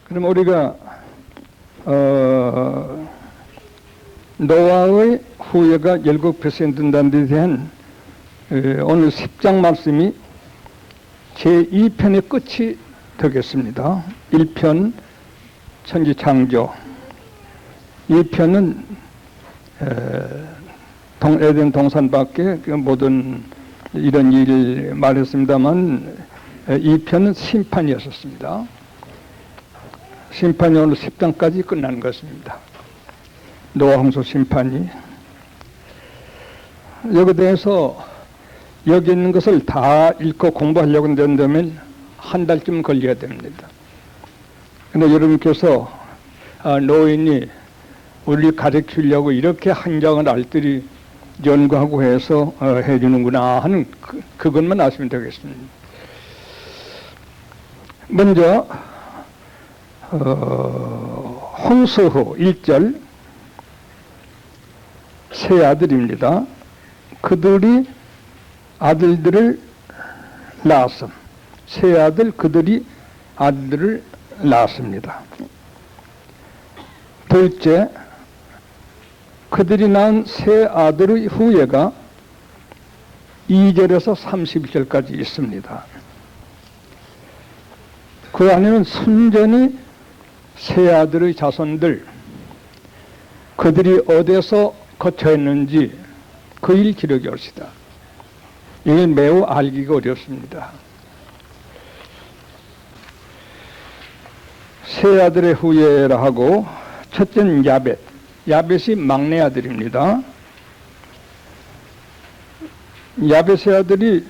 그럼 우리가 노아의 후예가 7% 된다는 데 대한 오늘 10장 말씀이 제2편의 끝이 되겠습니다. 1편 천지창조, 2편은 에덴 동산 밖에 모든 이런 일을 말했습니다만 2편은 심판이었었습니다. 심판이 오늘 10장까지 끝난 것입니다. 노아 홍수 심판이. 여기에 대해서 여기 있는 것을 다 읽고 공부하려고 된다면 한 달쯤 걸려야 됩니다. 그런데 여러분께서 노인이 우리를 가르치려고 이렇게 한장을 알뜰히 연구하고 해서 해주는구나 하는 그것만 아시면 되겠습니다. 먼저 홍수 후 1절 세 아들입니다. 그들이 아들들을 낳았음. 세 아들 그들이 아들들을 낳았습니다. 둘째, 그들이 낳은 세 아들의 후예가 2절에서 31절까지 있습니다. 그 안에는 순전히 세 아들의 자손들, 그들이 어디서 거처했는지 그 일 기록이 옳시다. 이게 매우 알기가 어렵습니다. 세 아들의 후예라 하고, 첫째는 야벳. 야벳이 막내 아들입니다. 야벳의 아들이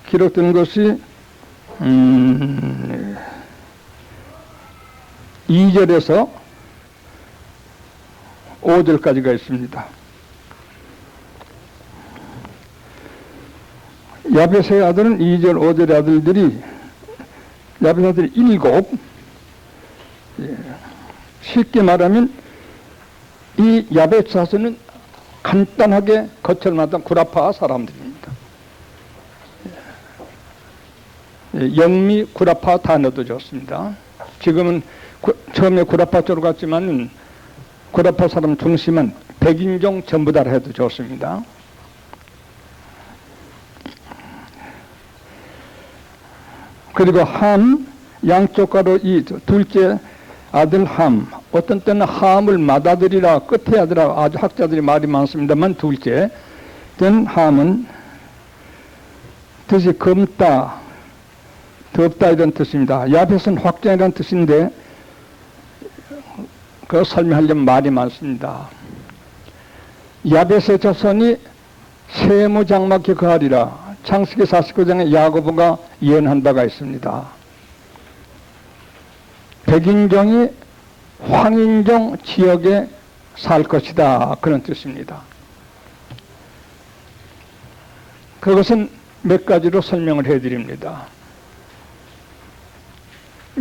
기록된 것이 2절에서 5절까지가 있습니다. 야벳의 아들은 2절, 5절의 아들들이, 야벳의 아들이 7. 쉽게 말하면 이 야벳 자손은 간단하게 거처를 맡은 구라파 사람들입니다. 영미, 구라파 다 넣어도 좋습니다. 지금은 처음에 구라파 쪽으로 갔지만 구라파 사람 중심은 백인종 전부 다 해도 좋습니다. 그리고 함, 양쪽 가로 이 둘째 아들 함, 어떤 때는 함을 맏아들이라 끝의 아들이라 아주 학자들이 말이 많습니다만 둘째 된 함은 뜻이 검다, 덥다 이런 뜻입니다. 야벳은 확장이라는 뜻인데 그거 설명하려면 말이 많습니다. 야벳의 자손이 세무장막에 거하리라 창세기 49장에 야고보가 예언한 바가 있습니다. 백인종이 황인종 지역에 살 것이다 그런 뜻입니다. 그것은 몇 가지로 설명을 해드립니다.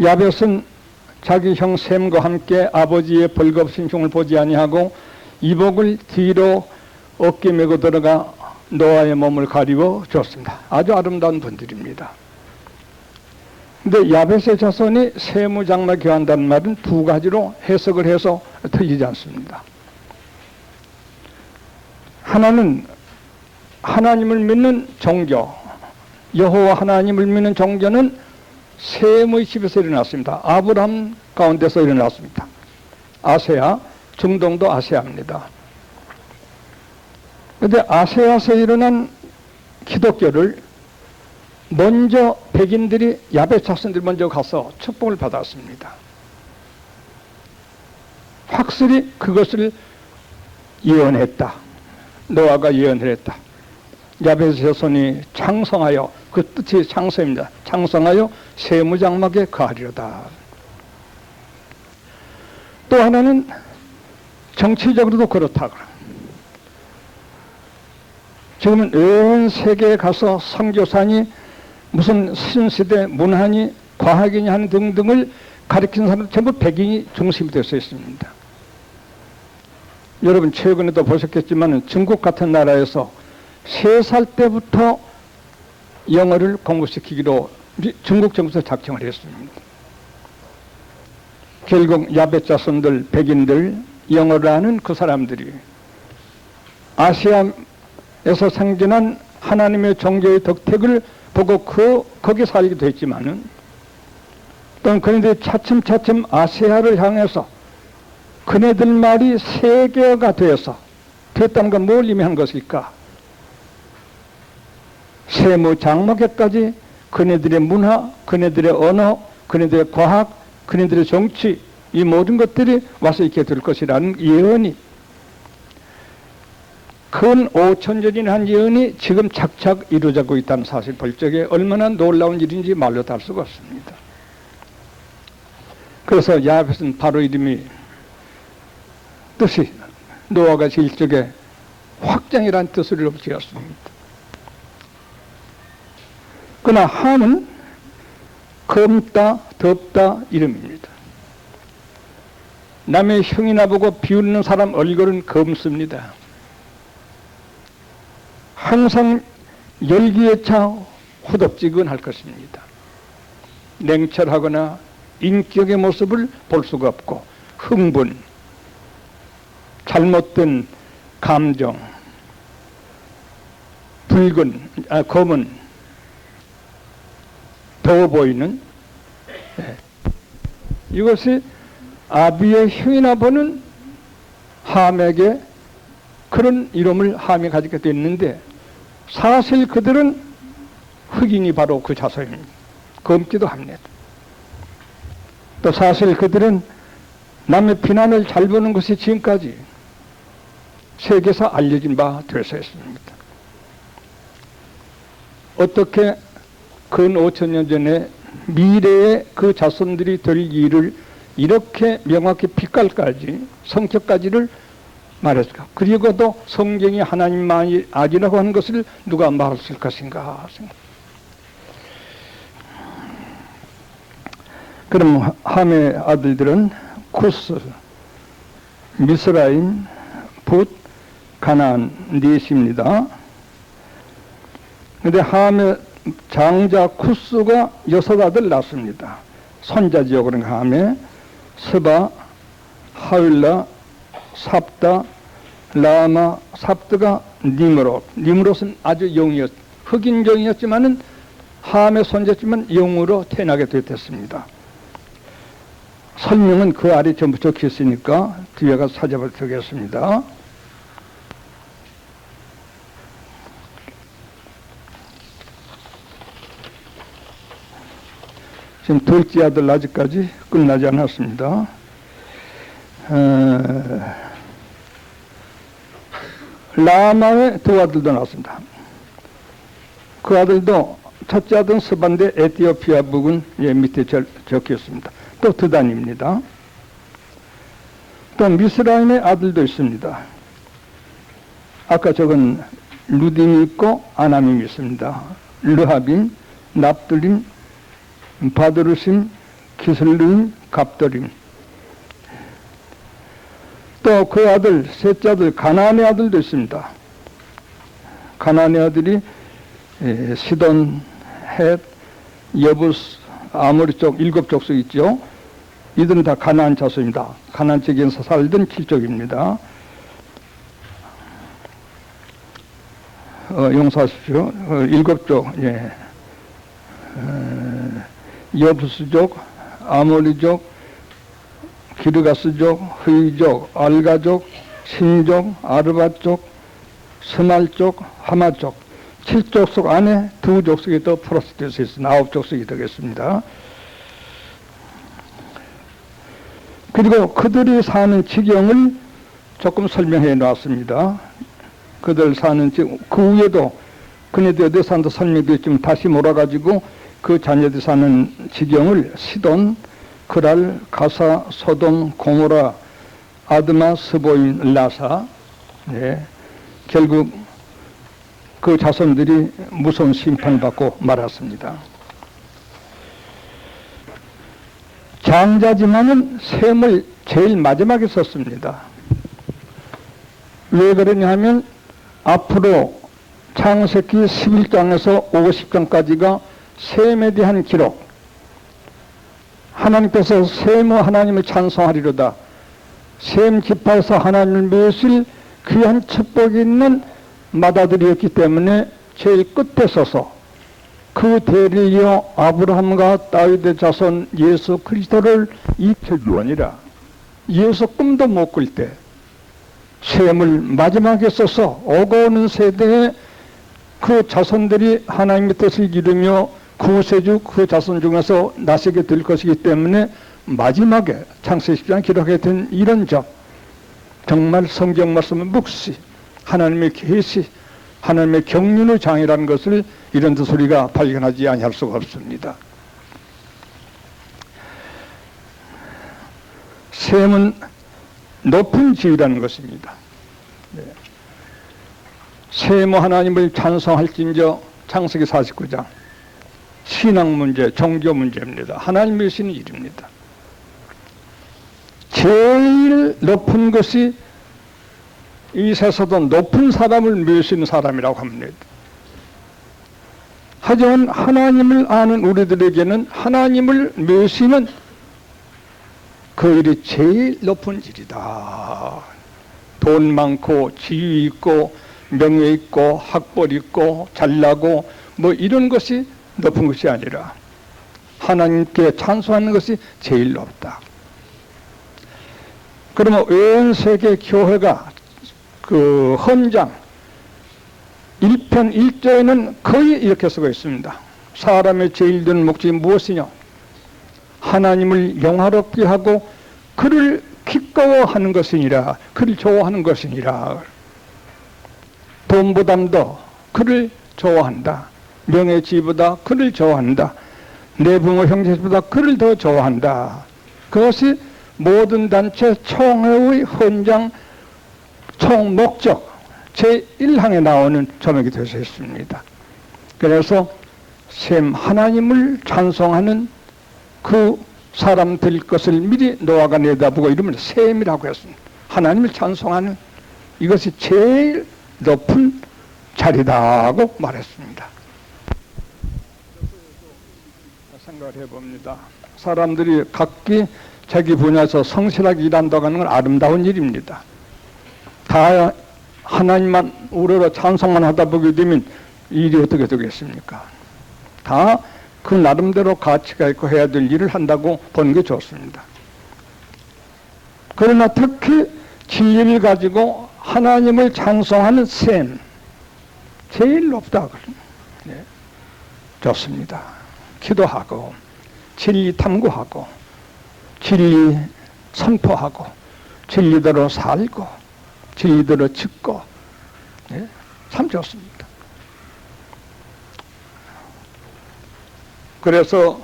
야벳은 자기 형 셈과 함께 아버지의 벌거벗은 흉을 보지 아니하고 이복을 뒤로 어깨 메고 들어가 노아의 몸을 가리워 줬습니다. 아주 아름다운 분들입니다. 근데 야벳의 자손이 세무장막에 거한다는 말은 두 가지로 해석을 해서 틀리지 않습니다. 하나는 하나님을 믿는 종교, 여호와 하나님을 믿는 종교는 셈의 집에서 일어났습니다. 아브라함 가운데서 일어났습니다. 아세아, 중동도 아세아입니다. 그런데 아세아에서 일어난 기독교를 먼저 백인들이 야벳 자손들이 먼저 가서 축복을 받았습니다. 확실히 그것을 예언했다. 노아가 예언을 했다. 야벳 자손이 창성하여, 그 뜻이 창성입니다. 창성하여 세무장막에 거하리로다. 또 하나는 정치적으로도 그렇다고. 지금은 온 세계에 가서 선교사니 무슨 신시대 문화니 과학이니 하는 등등을 가르치는 사람은 전부 백인이 중심이 되어 있습니다. 여러분 최근에도 보셨겠지만 중국 같은 나라에서 3살 때부터 영어를 공부시키기로 중국 정부에서 작정을 했습니다. 결국 야벳 자손들, 백인들, 영어를 아는 그 사람들이 아시아에서 생겨난 하나님의 종교의 덕택을 보고 거기 살기도 했지만은 또 그런데 차츰차츰 아시아를 향해서 그네들 말이 세계화가 됐다는 건 뭘 의미한 것일까? 세무 장막에까지 그네들의 문화, 그네들의 언어, 그네들의 과학, 그네들의 정치, 이 모든 것들이 와서 있게 될 것이라는 예언이, 근 5천년이나 한 예언이 지금 착착 이루어지고 있다는 사실 볼 적에 얼마나 놀라운 일인지 말로 다 할 수가 없습니다. 그래서 야벳은 바로 이름이 뜻이 노아가 지을 적에 확장이라는 뜻으로 지었습니다. 그러나 함은 검다, 덥다 이름입니다. 남의 형이나 보고 비웃는 사람 얼굴은 검습니다. 항상 열기에 차 후덥지근할 것입니다. 냉철하거나 인격의 모습을 볼 수가 없고 흥분, 잘못된 감정, 검은, 더워 보이는, 이것이 아비의 형이나 보는 함에게 그런 이름을 함이 가지게 됐는데, 사실 그들은 흑인이 바로 그 자손입니다. 검기도 합니다. 또 사실 그들은 남의 비난을 잘 보는 것이 지금까지 세계에서 알려진 바 되었습니다. 어떻게 근 5천년 전에 미래의 그 자손들이 될 일을 이렇게 명확히 빛깔까지, 성격까지를 말했을까? 그리고도 성경이 하나님만이 아니라고 하는 것을 누가 말했을 것인가? 그럼 함의 아들들은 쿠스, 미스라임, 붓, 가나안 넷입니다. 그런데 함의 장자 쿠스가 6아들 낳습니다. 손자지요. 그러니까 함에 스바, 하윌라, 삽다, 라마, 삽드가 니므롯. 니므롯은 아주 흑인 종이었지만은 함의 손자지만 영으로 태어나게 됐습니다. 설명은 그 아래 전부 적혀 있으니까 뒤에 가서 찾아보도록 하겠습니다. 지금 둘째 아들 아직까지 끝나지 않았습니다. 라마의 두 아들도 낳았습니다. 그 아들도 첫째 아들은 스반데 에티오피아 부근 밑에 적혀 있습니다. 또 드단입니다. 또 미스라임의 아들도 있습니다. 아까 적은 루딘이 있고 아남임이 있습니다. 르하빔, 납들림, 바드루심, 기슬림, 갑돌임. 또 그 아들, 셋째 아들, 가나안의 아들도 있습니다. 가나안의 아들이 시돈, 헷, 여부스, 아모리 쪽 7족속 있죠. 이들은 다 가나안 자손입니다. 가나안 지역에서 살던 7족입니다. 용서하십시오. 7족, 예. 여부스족, 아모리족, 기르가스족, 흐이족, 알가족, 신족, 아르바족, 스말족, 하마족, 7족속 안에 2족속이 더 플러스 될 수 있습니다. 9족속이 되겠습니다. 그리고 그들이 사는 지경을 조금 설명해 놨습니다. 그들 사는 지경, 그 위에도 그네들 어디 사는지 설명도 있지만 다시 몰아가지고 그 자녀들 사는 지경을 시돈, 그랄, 가사, 소돔, 고모라, 아드마, 스보임, 라사, 예. 결국 그 자손들이 무서운 심판을 받고 말았습니다. 장자지만은 셈을 제일 마지막에 썼습니다. 왜 그러냐 하면 앞으로 창세기 11장에서 50장까지가 셈에 대한 기록, 하나님께서 셈 하나님을 찬송하리로다. 셈 지파에서 하나님을 모실 귀한 축복이 있는 맏아들이었기 때문에 제일 끝에 서서 그 대를 이어 아브라함과 다윗의 자손 예수 그리스도를 입혀주오니라. 예수 꿈도 못 꿀 때 셈을 마지막에 써서 오고 오는 세대에 그 자손들이 하나님의 뜻을 이루며 구세주 그 자손 중에서 나서게 될 것이기 때문에 마지막에 창세기 10장 기록하게 된 이런 점, 정말 성경 말씀의 묵시, 하나님의 계시, 하나님의 경륜의 장이라는 것을 이런 뜻 우리가 발견하지 아니할 수가 없습니다. 셈은 높은 지위라는 것입니다. 네. 셈 하나님을 찬송할진저 창세기 49장 신앙 문제, 종교 문제입니다. 하나님의 신은 일입니다. 제일 높은 것이 이 세상에서도 높은 사람을 모시는 사람이라고 합니다. 하지만 하나님을 아는 우리들에게는 하나님을 모시는 그 일이 제일 높은 일이다. 돈 많고 지위 있고 명예 있고 학벌 있고 잘나고 뭐 이런 것이 높은 것이 아니라 하나님께 찬송하는 것이 제일 높다. 그러면 온 세계 교회가 그 헌장 1편 1조에는 거의 이렇게 쓰고 있습니다. 사람의 제일 든 목적이 무엇이냐? 하나님을 영화롭게 하고 그를 기꺼워하는 것이니라. 그를 좋아하는 것이니라. 돈보담도 그를 좋아한다. 명예지보다 그를 좋아한다. 내 부모 형제보다 그를 더 좋아한다. 그것이 모든 단체 총회의 헌장 총 목적 제1항에 나오는 조명이 되어 있습니다. 그래서 셈 하나님을 찬송하는 그 사람 될 것을 미리 노아가 내다보고 이름을 셈이라고 했습니다. 하나님을 찬송하는 이것이 제일 높은 자리다고 말했습니다. 생각을 해봅니다. 사람들이 각기 자기 분야에서 성실하게 일한다고 하는 건 아름다운 일입니다. 다 하나님만 우러러 찬송만 하다 보게 되면 일이 어떻게 되겠습니까? 다 그 나름대로 가치가 있고 해야 될 일을 한다고 보는 게 좋습니다. 그러나 특히 진리를 가지고 하나님을 찬송하는 셈 제일 높다. 네. 좋습니다. 기도하고 진리 탐구하고 진리 선포하고 진리대로 살고 진리대로 짓고 네? 참 좋습니다. 그래서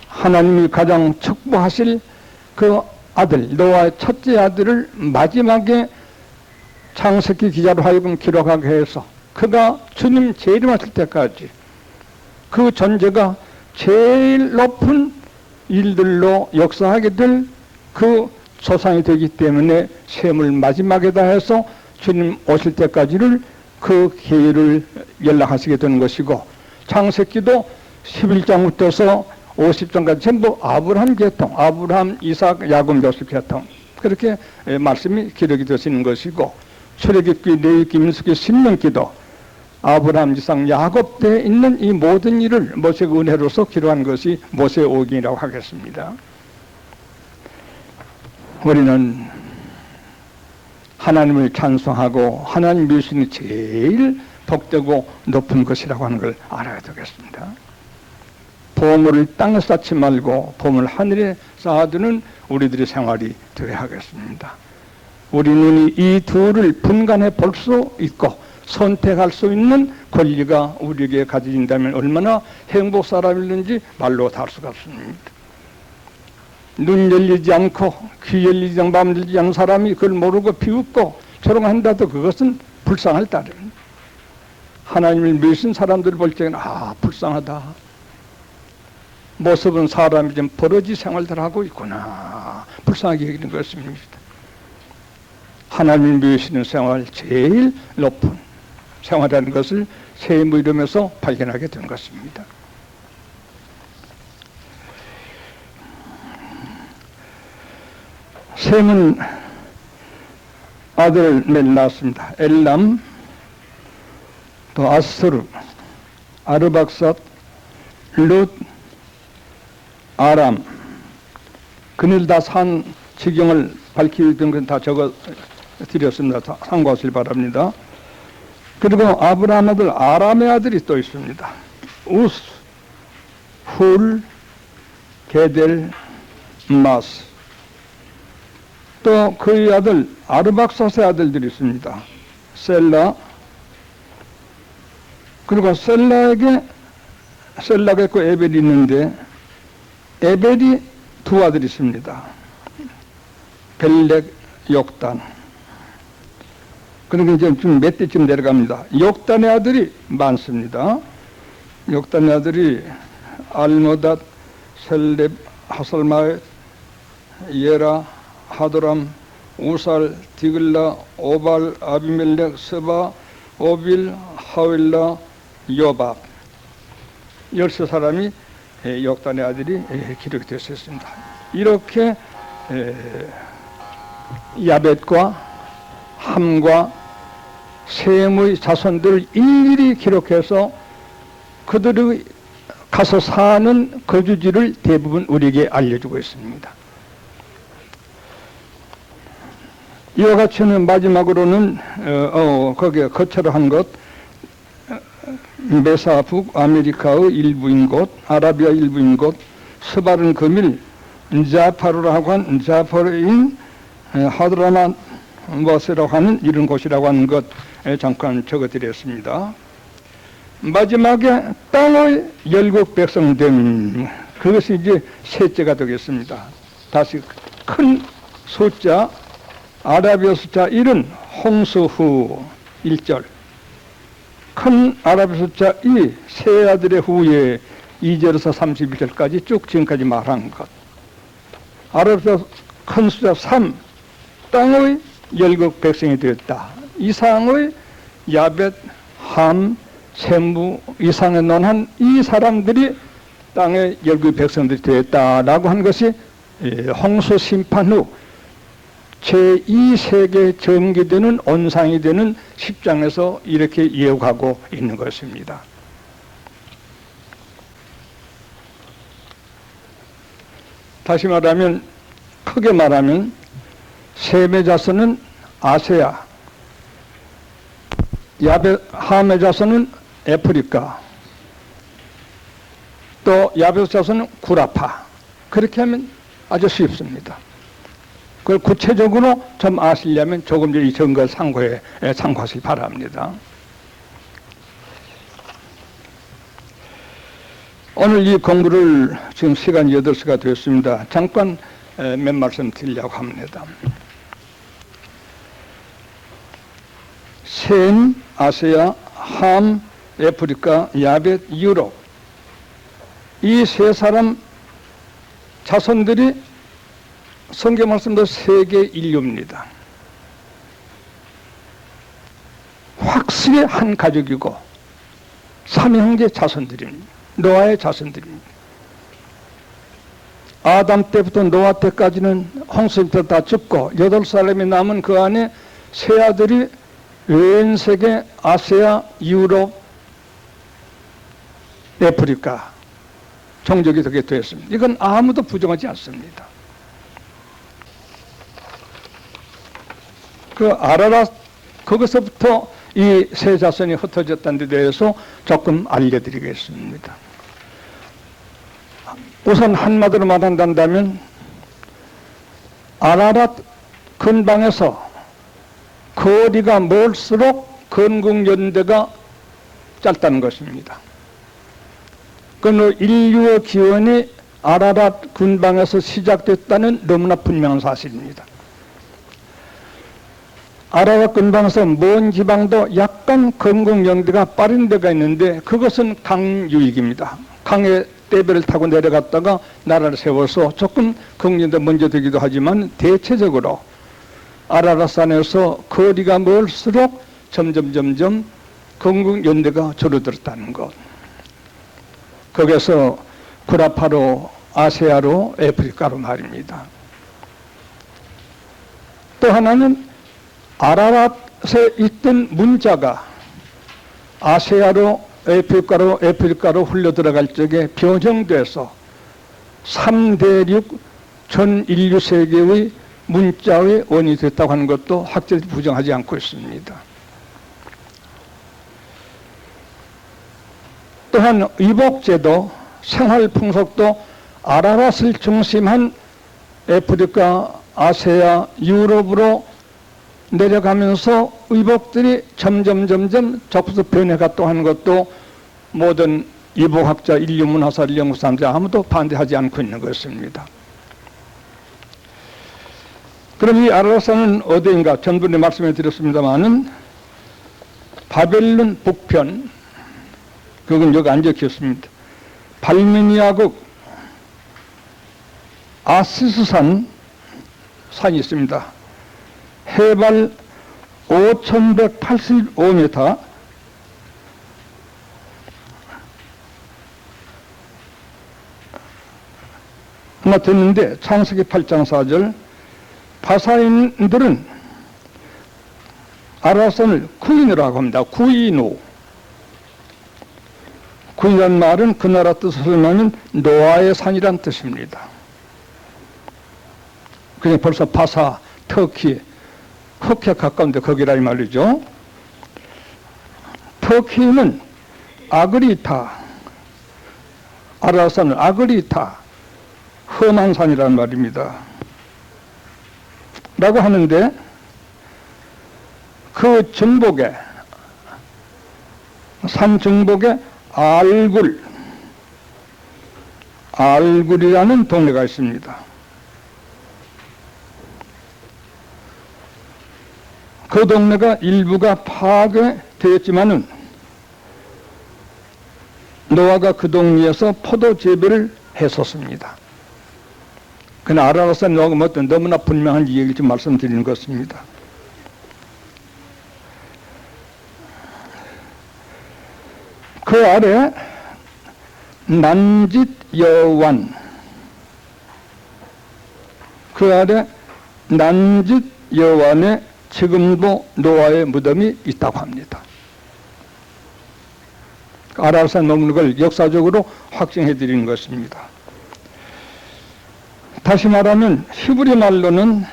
하나님이 가장 축복하실 그 아들 노아의 첫째 아들을 마지막에 창세기 기자로 하여금 기록하게 해서 그가 주님 재림하실 때까지 그 존재가 제일 높은 일들로 역사하게 될 그 조상이 되기 때문에 셈을 마지막에다 해서 주님 오실 때까지를 그 기회를 연락하시게 되는 것이고 창세기도 11장부터서 50장까지 전부 아브라함 계통, 아브라함, 이삭, 야곱, 요셉 계통 그렇게 말씀이 기록이 되시는 것이고 출애굽기, 레위기, 민수기, 신명기도 아브라함, 이삭, 야곱 때에 있는 이 모든 일을 모세의 은혜로서 기록한 것이 모세의 오경이라고 하겠습니다. 우리는 하나님을 찬송하고 하나님 모시는 제일 복되고 높은 것이라고 하는 걸 알아야 되겠습니다. 보물을 땅에 쌓지 말고 보물을 하늘에 쌓아두는 우리들의 생활이 되어야 하겠습니다. 우리 눈이 이 둘을 분간해 볼 수 있고 선택할 수 있는 권리가 우리에게 가져진다면 얼마나 행복 사람이든지 말로 다 할 수가 없습니다. 눈 열리지 않고 귀 열리지 않고 마음 열리지 않은 사람이 그걸 모르고 비웃고 조롱한다도 그것은 불쌍할 따름입니다. 하나님을 모신 사람들을 볼 때는 불쌍하다. 모습은 사람이 좀 버러지 생활들 하고 있구나. 불쌍하게 여기는 것입니다. 하나님을 모시는 생활 제일 높은 생활이라는 것을 셈을 이루면서 발견하게 된 것입니다. 셈은 아들을 낳았습니다. 엘람, 또 아스르, 아르박삿, 룻, 아람. 그늘 다 산 지경을 밝히던 건 다 적어 드렸습니다. 참고하시기 바랍니다. 그리고 아브라함 아들 아람의 아들이 또 있습니다. 우스, 훌, 게델, 마스. 또 그의 아들 아르박삿의 아들들이 있습니다. 셀라. 그리고 셀라가 있고 에벨이 있는데 에벨이 두 아들이 있습니다. 벨렉, 욕단. 그러니까 이제 좀 몇 대쯤 내려갑니다. 욕단의 아들이 많습니다. 욕단의 아들이 알모닷, 셀렙, 하살마엣, 예라, 하도람, 우살, 디글라, 오발, 아비멜렉, 스바, 오빌, 하윌라, 요밥. 13사람이 욕단의 아들이 기록되었습니다. 이렇게 야벳과 함과 셈의 자손들을 일일이 기록해서 그들이 가서 사는 거주지를 대부분 우리에게 알려주고 있습니다. 이와 같이는 마지막으로는 거기에 거처를 것 메사 북아메리카의 일부인 곳, 아라비아 일부인 곳, 스바른 금일, 자파르라고 한 자파르인 하드라마 머스라고 하는 이런 곳이라고 하는 것 잠깐 적어드렸습니다. 마지막에 땅의 열국 백성됨, 그것이 이제 셋째가 되겠습니다. 다시 큰 숫자, 아라비아 숫자 1은 홍수 후 1절, 큰 아라비아 숫자 2, 세 아들의 후에 2절에서 31절까지 쭉 지금까지 말한 것. 아라비아 큰 숫자 3, 땅의 열국 백성이 되었다. 이상의 야벳, 함, 셈무 이상에 논한 이 사람들이 땅의 열국 백성들이 되었다라고 한 것이 홍수 심판 후 제2세계 전개되는 온상이 되는 10장에서 이렇게 예고하고 있는 것입니다. 다시 말하면, 크게 말하면 셈의 자손은 아세야, 함의 자손은 에프리카, 또 야벳 자손은 구라파. 그렇게 하면 아주 쉽습니다. 그걸 구체적으로 좀 아시려면 조금 이 정거 참고하시기 바랍니다. 오늘 이 공부를 지금 시간이 8시가 되었습니다. 잠깐 몇 말씀 드리려고 합니다. 셈, 아세야, 함, 에프리카, 야벳, 유럽, 이 세 사람 자손들이 성경 말씀도 세계 인류입니다. 확실히 한 가족이고 삼형제 자손들입니다. 노아의 자손들입니다. 아담 때부터 노아 때까지는 홍수 때 다 죽고 8사람이 남은 그 안에 세 아들이 전 세계 아시아, 유럽, 아프리카 종족이 되게 되었습니다. 이건 아무도 부정하지 않습니다. 그 아라라, 거기서부터 이 세 자손이 흩어졌다는 데 대해서 조금 알려드리겠습니다. 우선 한마디로 말한다면 아라랏 근방에서 거리가 멀수록 건국연대가 짧다는 것입니다. 그 인류의 기원이 아라랏 근방에서 시작됐다는 너무나 분명한 사실입니다. 아라랏 근방에서 먼 지방도 약간 건국연대가 빠른 데가 있는데 그것은 강유익입니다. 강의 떼배를 타고 내려갔다가 나라를 세워서 조금 건국연대 먼저 되기도 하지만 대체적으로 아라랏산에서 거리가 멀수록 점점 건국연대가 줄어들었다는 것. 거기서 구라파로, 아세아로, 아프리카로 말입니다. 또 하나는 아라랏에 있던 문자가 아시아로 아프리카로 흘러 들어갈 적에 변형돼서 3대륙 전 인류 세계의 문자의 원인이 됐다고 하는 것도 학자들이 부정하지 않고 있습니다. 또한 이복제도, 생활 풍속도 아라랏을 중심한 아프리카, 아시아, 유럽으로 내려가면서 의복들이 점점 적부서 변해갔다고 하는 것도 모든 이복학자, 인류문화사를 연구하는 사람들 아무도 반대하지 않고 있는 것입니다. 그럼 이 아라랏산은 어디인가? 전번에 말씀해 드렸습니다마는 바벨론 북편, 그건 여기 안 적혔습니다. 발미니아국 아시스산 산이 있습니다. 해발 5,185m, 아마 듣는데 창세기 8장 4절 바사인들은 아라랏산을 구인이라고 합니다. 구이노. 구인이라는 말은 그 나라 뜻을 하면 노아의 산이란 뜻입니다. 그냥 벌써 바사, 터키, 흑해 가까운데 거기라 이 말이죠. 터키는 아그리타, 아라랏산을 아그리타, 험한 산이라는 말입니다. 라고 하는데 그 정복에, 산 정복에 알굴이라는 동네가 있습니다. 그 동네가 일부가 파괴되었지만은 노아가 그 동네에서 포도 재배를 했었습니다. 그러나 아라랏산 노아가 너무나 분명한 이야기를 좀 말씀드리는 것입니다. 그 아래 난짓 여완, 그 아래 난짓 여완에 지금도 노아의 무덤이 있다고 합니다. 아라랏산 먹는 걸 역사적으로 확증해 드리는 것입니다. 다시 말하면 히브리 말로는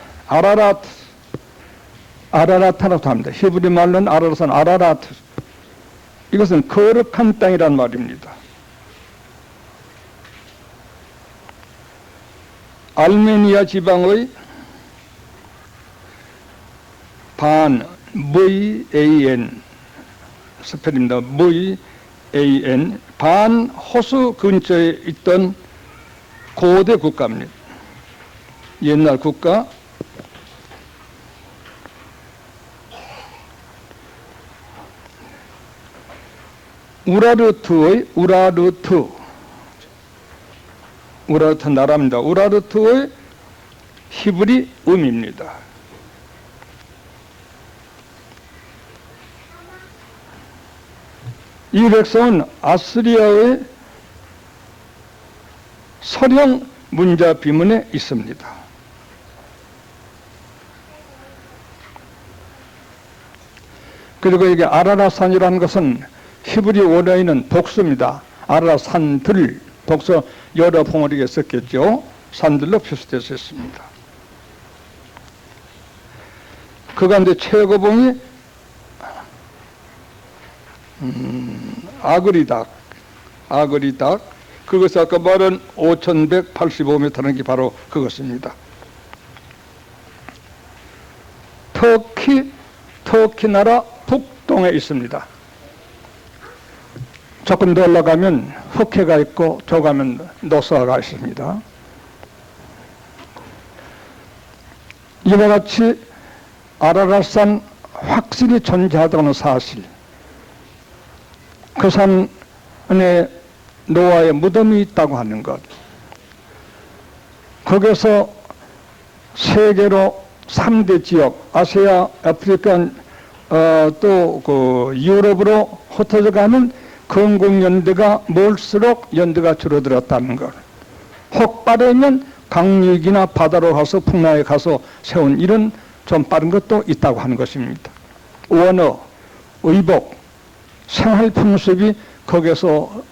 아라라타라고 합니다. 히브리 말로는 아라랏산 아라라트. 이것은 거룩한 땅이란 말입니다. 알메니아 지방의 반 VAN 스펠입니다. VAN 반 호수 근처에 있던 고대 국가입니다. 옛날 국가. 우라르트 나라입니다. 우라르트의 히브리 음입니다. 이 백성은 아스리아의 서령 문자 비문에 있습니다. 그리고 이게 아라랏산이라는 것은 히브리 원어에는 복수입니다. 아라랏산들, 복수 여러 봉어리가 썼겠죠. 산들로 표시되어 있습니다. 그 가운데 최고봉이 아그리닥. 그것이 아까 말한 5,185m라는 게 바로 그것입니다. 터키 나라 북동에 있습니다. 조금 더 올라가면 흑해가 있고 저 가면 노스아가 있습니다. 이와 같이 아라랏산 확실히 존재하다는 사실, 그 산에 노아의 무덤이 있다고 하는 것, 거기서 세계로 3대 지역, 아시아, 아프리카, 또 그 유럽으로 흩어져 가는 건국연대가 몰수록 연대가 줄어들었다는 것, 혹 빠르면 강육이나 바다로 가서 풍랑에 가서 세운 이런 좀 빠른 것도 있다고 하는 것입니다. 원어, 의복, 생활 풍습이 거기서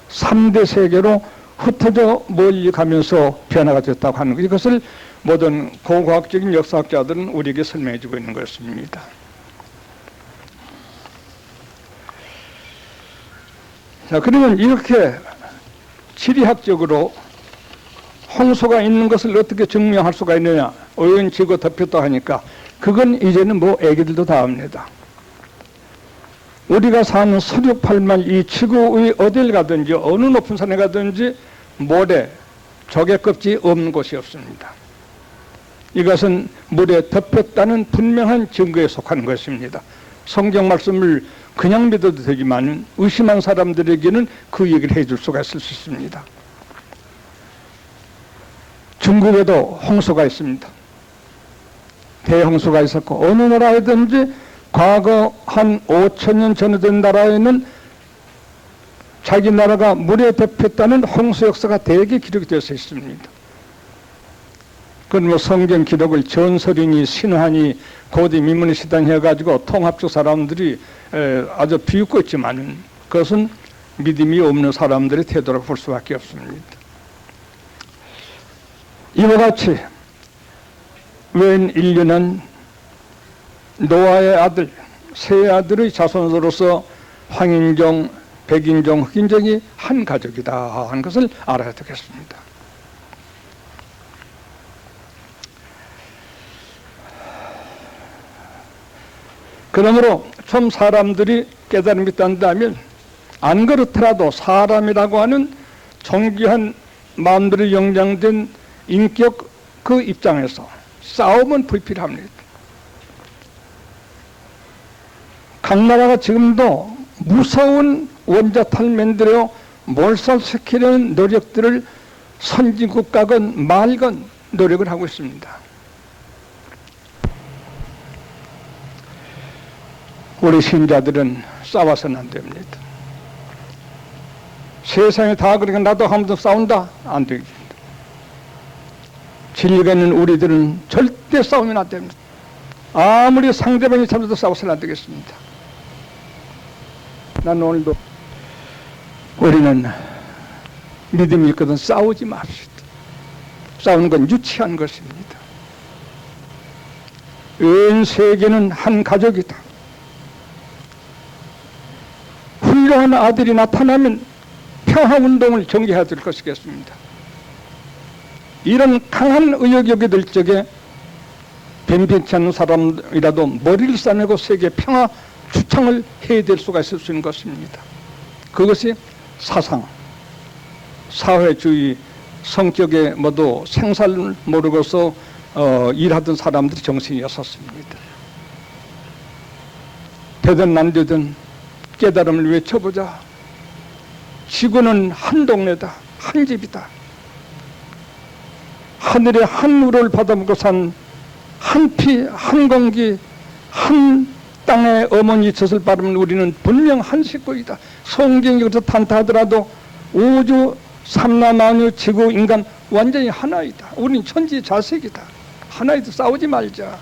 3대 세계로 흩어져 멀리 가면서 변화가 됐다고 하는 것. 이것을 모든 고고학적인 역사학자들은 우리에게 설명해 주고 있는 것입니다. 자, 그러면 이렇게 지리학적으로 홍수가 있는 것을 어떻게 증명할 수가 있느냐? 오염지고 덮였다 하니까 그건 이제는 뭐 애기들도 다 압니다. 우리가 사는 서륙 8만 이 지구의 어딜 가든지 어느 높은 산에 가든지 모래, 조개껍질이 없는 곳이 없습니다. 이것은 물에 덮였다는 분명한 증거에 속하는 것입니다. 성경 말씀을 그냥 믿어도 되지만 의심한 사람들에게는 그 얘기를 해줄 수가 있을 수 있습니다. 중국에도 홍수가 있습니다. 대홍수가 있었고 어느 나라에든지 과거 한 5,000년 전에 된 나라에는 자기 나라가 물에 덮였다는 홍수 역사가 대개 기록이 되어 있습니다. 그건 뭐 성경 기록을 전설이니 신화니 고대 민문에 시단해가지고 통합적 사람들이 아주 비웃고 있지만 그것은 믿음이 없는 사람들의 태도로 볼 수밖에 없습니다. 이와 같이 웬 인류는 노아의 아들, 세 아들의 자손으로서 황인종, 백인종, 흑인종이 한 가족이다 하는 것을 알아야 되겠습니다. 그러므로 좀 사람들이 깨달음이 있다면 안 그렇더라도 사람이라고 하는 존귀한 마음들이 영장된 인격 그 입장에서 싸움은 불필요합니다. 각 나라가 지금도 무서운 원자탈면들로 몰살시키려는 노력들을 선진국가건 말건 노력을 하고 있습니다. 우리 신자들은 싸워서는 안 됩니다. 세상에 다 그러니까 나도 한 번 더 싸운다? 안 되겠습니다. 진리가 있는 우리들은 절대 싸우면 안 됩니다. 아무리 상대방이 참여도 싸워서는 안 되겠습니다. 난 오늘도 우리는 믿음이 있거든 싸우지 맙시다. 싸우는 건 유치한 것입니다. 온 세계는 한 가족이다. 훌륭한 아들이 나타나면 평화운동을 전개해야 될 것이겠습니다. 이런 강한 의욕이 오게 될 적에 변변치 않는 사람이라도 머리를 싸매고 세계 평화 주창을 해야 될 수가 있을 수 있는 것입니다. 그것이 사상, 사회주의, 성격에 모두 생사를 모르고서 일하던 사람들의 정신이었었습니다. 되든 안 되든 깨달음을 외쳐보자. 지구는 한 동네다, 한 집이다. 하늘의 한 물을 받아먹고 산 한 피, 한 공기, 한 땅의 어머니 젖을 바르면 우리는 분명 한 식구이다. 성경이 그렇게 탄탄하더라도 우주, 삼라만유, 지구, 인간 완전히 하나이다. 우리는 천지자색이다. 하나이다. 싸우지 말자.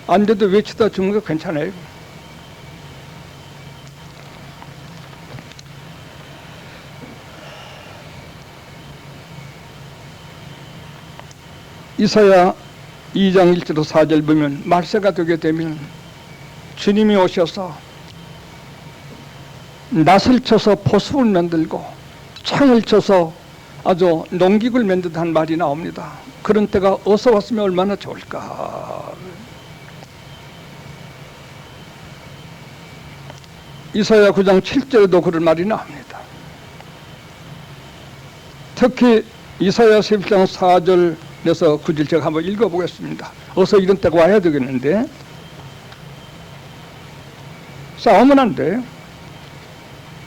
안 돼도 외치다 죽는 거 괜찮아요. 이사야 2장 1절 4절 보면 말세가 되게 되면 주님이 오셔서 낫을 쳐서 포수를 만들고 창을 쳐서 아주 농기구를 만든다는 말이 나옵니다. 그런 때가 어서 왔으면 얼마나 좋을까. 이사야 9장 7절에도 그런 말이 나옵니다. 특히 이사야 11장 4절에서 9절 제가 한번 읽어보겠습니다. 어서 이런 때가 와야 되겠는데 싸우면 안 돼요.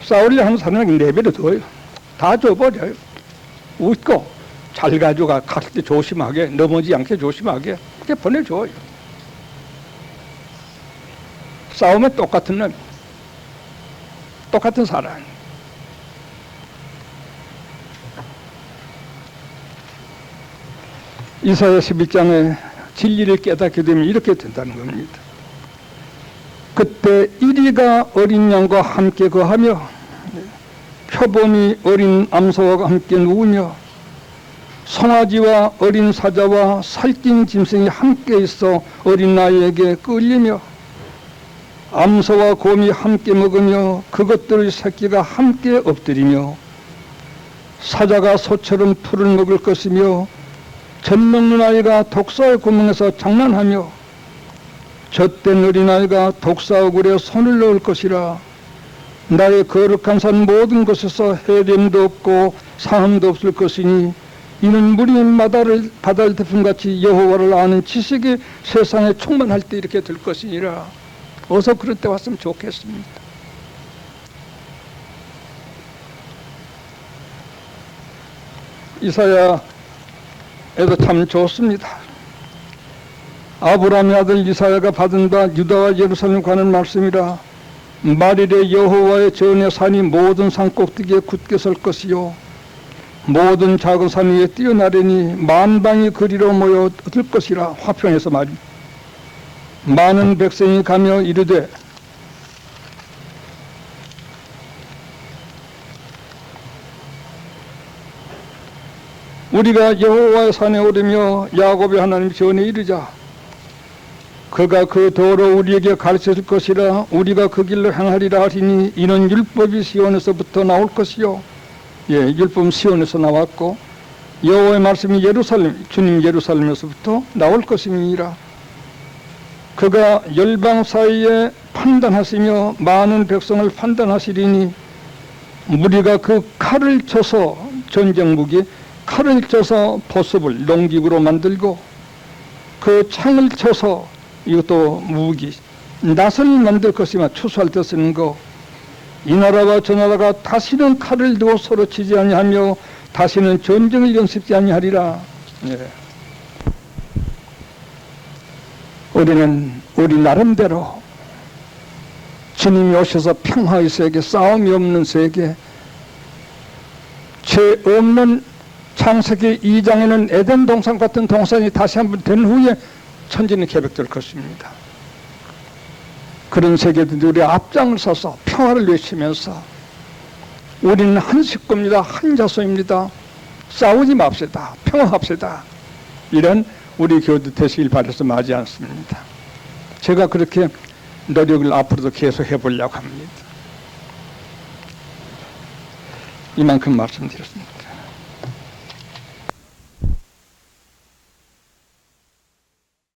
싸우려 하는 사람은 내버려둬요. 다 줘버려요. 웃고 잘 가져가. 갈 때 조심하게, 넘어지지 않게 조심하게 이렇게 보내줘요. 싸우면 똑같은 놈, 똑같은 사람. 이사야 11장의 진리를 깨닫게 되면 이렇게 된다는 겁니다. 그때 이리가 어린 양과 함께 거하며 표범이 어린 암소와 함께 누우며 송아지와 어린 사자와 살찐 짐승이 함께 있어 어린 아이에게 끌리며 암소와 곰이 함께 먹으며 그것들의 새끼가 함께 엎드리며 사자가 소처럼 풀을 먹을 것이며 젖 먹는 아이가 독사의 구멍에서 장난하며 젖된 어린아이가 독사 얼굴에 손을 넣을 것이라. 나의 거룩한 산 모든 곳에서 해됨도 없고 상함도 없을 것이니 이는 물이 바다를 덮음같이 여호와를 아는 지식이 세상에 충만할 때 이렇게 될 것이니라. 어서 그럴 때 왔으면 좋겠습니다. 이사야에도 참 좋습니다. 아브라함의 아들 이사야가 받은 바 유다와 예루살렘 관한 말씀이라. 말일에 여호와의 전의 산이 모든 산 꼭대기에 굳게 설 것이요 모든 작은 산 위에 뛰어나르니 만방이 그리로 모여 들 것이라. 화평에서 말이 많은 백성이 가며 이르되 우리가 여호와의 산에 오르며 야곱의 하나님 전에 이르자. 그가 그 도로 우리에게 가르쳐줄 것이라. 우리가 그 길로 행하리라 하리니 이는 율법이 시온에서부터 나올 것이요. 율법은 시온에서 나왔고 여호와의 말씀이 주님 예루살렘에서부터 나올 것임이니라. 그가 열방 사이에 판단하시며 많은 백성을 판단하시리니 우리가 그 칼을 쳐서 전쟁무기 칼을 쳐서 보습을 농기구로 만들고 그 창을 쳐서 이것도 무기 낫을 만들 것이며 추수할 때 쓰는 거. 이 나라와 저 나라가 다시는 칼을 두고 서로 치지 아니하며 다시는 전쟁을 연습지 아니하리라. 우리는 우리 나름대로 주님이 오셔서 평화의 세계, 싸움이 없는 세계, 죄 없는 창세기 2장에는 에덴 동산 같은 동산이 다시 한번 된 후에 천지는 개벽될 것입니다. 그런 세계들이 우리 앞장을 서서 평화를 외치면서 우리는 한 식구입니다. 한 자손입니다. 싸우지 맙시다. 평화합시다. 이런 우리 교도 되시길 바라서 마지 않습니다. 제가 그렇게 노력을 앞으로도 계속 해보려고 합니다. 이만큼 말씀드렸습니다.